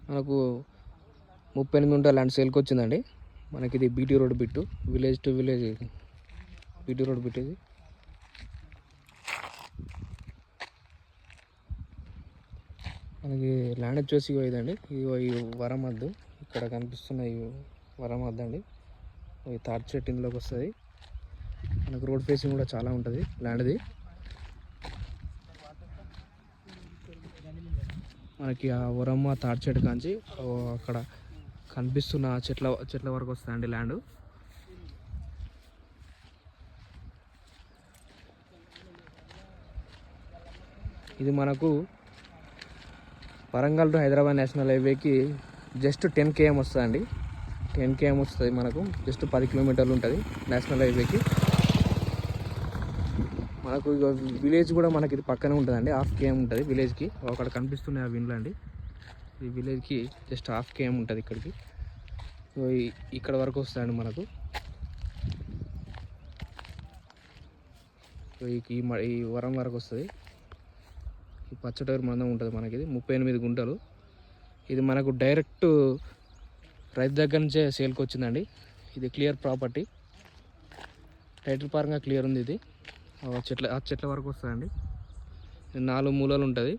మనకు 38 గుంటల ల్యాండ్ సేల్కి వచ్చిందండి. మనకి ఇది BT road bit, village to village BT road bit. ఇది మనకి ల్యాండ్ వచ్చేసి ఇదండి. ఈ వరమద్దు ఇక్కడ కనిపిస్తున్న ఈ వరమద్దు అండి. ఈ తాటి చెట్టు ఇందులోకి వస్తుంది. మనకు రోడ్ ఫేసింగ్ కూడా చాలా ఉంటుంది ల్యాండ్ది. మనకి ఆ వరమ్మ తాటి చెట్టు కాంచి అక్కడ కనిపిస్తున్న చెట్ల వరకు వస్తుందండి ల్యాండ్. ఇది మనకు వరంగల్ టు హైదరాబాద్ నేషనల్ హైవేకి జస్ట్ 10 km వస్తుందండి. 10 km వస్తుంది మనకు. జస్ట్ 10 కిలోమీటర్లు ఉంటుంది నేషనల్ హైవేకి. మనకు విలేజ్ కూడా మనకి ఇది పక్కనే ఉంటుందండి. 1/2 km ఉంటుంది విలేజ్కి. అక్కడ కనిపిస్తున్నాయి ఆ విండ్లు అండి. ఈ విలేజ్కి జస్ట్ 1/2 km ఉంటుంది ఇక్కడికి. ఇక్కడ వరకు వస్తుందండి మనకు. ఈ వరం వరకు వస్తుంది. ఈ పచ్చటూరు మందం ఉంటుంది మనకి. ఇది 38 గుంటలు. ఇది మనకు డైరెక్ట్ రైతు దగ్గర నుంచే సేల్కి వచ్చిందండి. ఇది క్లియర్ ప్రాపర్టీ, టైటిల్ పరంగా క్లియర్ ఉంది. ఇది చెట్ల వరకు వస్తుందండి. 4 మూలలు ఉంటుంది.